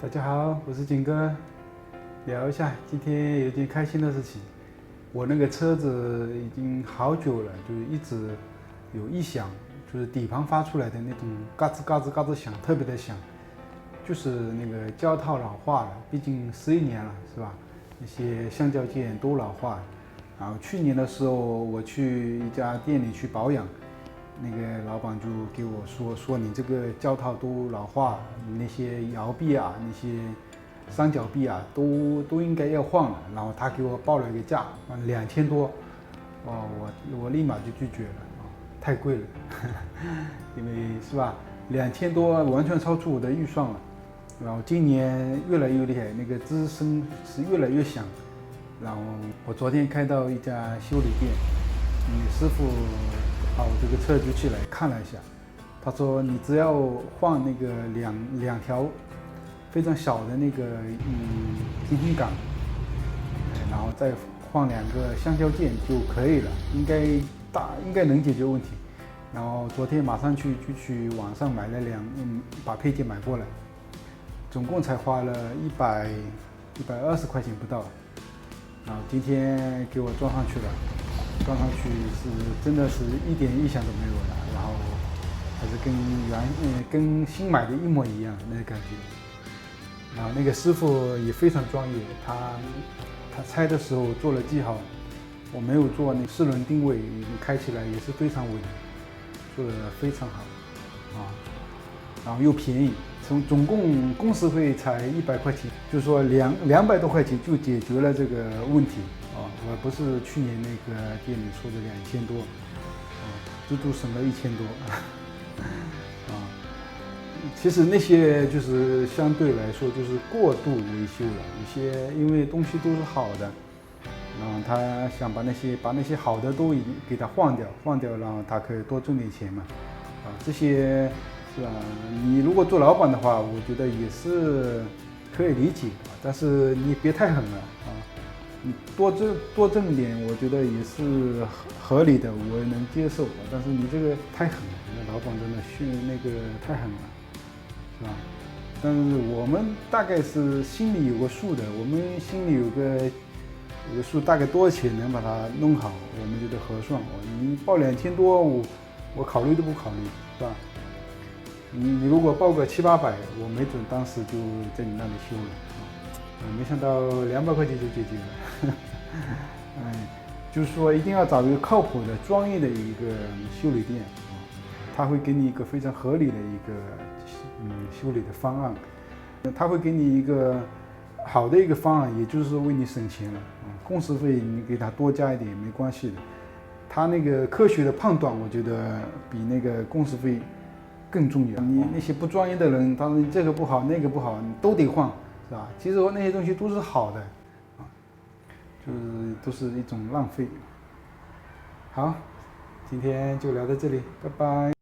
大家好，我是景哥，聊一下今天有件开心的事情。我那个车子已经好久了，就是一直有异响，就是底盘发出来的那种嘎吱嘎吱嘎吱响，特别的响，就是那个胶套老化了，毕竟11年了，是吧？那些橡胶件都老化了。然后去年的时候，我去一家店里去保养，那个老板就给我说你这个胶套都老化，那些摇臂啊，那些三角臂啊，都应该要换了。然后他给我报了一个价，2000多，哦，我立马就拒绝了啊，太贵了，因为是吧，2000多完全超出我的预算了。然后今年越来越厉害，那个吱声是越来越响。然后我昨天开到一家修理店，师傅把我这个车举起来看了一下，他说你只要换那个两条非常小的那个平衡杆，然后再换2个橡胶件就可以了，应该能解决问题。然后昨天马上就去网上买了把配件买过来，总共才花了120块钱不到。然后今天给我装上去了，装上去是真的是一点异响都没有了，然后还是跟新买的一模一样那个感觉。然后那个师傅也非常专业，他拆的时候做了记号，我没有做那4轮定位，开起来也是非常稳，做的非常好啊，然后又便宜。总共工时费才100块钱，就是说200多块钱就解决了这个问题啊，而不是去年那个店里说的2000多，啊，足足省了1000多，啊，其实那些就是相对来说就是过度维修了，一些因为东西都是好的，然后他想把那些好的都已经给它换掉，然后他可以多挣点钱嘛，啊，这些。是吧？你如果做老板的话，我觉得也是可以理解，但是你别太狠了啊！你多挣点，我觉得也是合理的，我能接受。但是你这个太狠了，那老板真的那个太狠了，是吧？但是我们大概是心里有个数的，我们心里有个数，大概多少钱能把它弄好，我们觉得合算。你报2000多，我考虑都不考虑，是吧？你如果报个700-800，我没准当时就在你那里修了，没想到200块钱就解决了。就是说一定要找一个靠谱的、专业的一个修理店啊，他会给你一个非常合理的一个修理的方案，他会给你一个好的一个方案，也就是说为你省钱了啊，工时费你给他多加一点没关系的，他那个科学的判断，我觉得比那个工时费更重要。你那些不专业的人，他说这个不好，那个不好，你都得换，是吧？其实我那些东西都是好的，啊，就是都是一种浪费。好，今天就聊到这里，拜拜。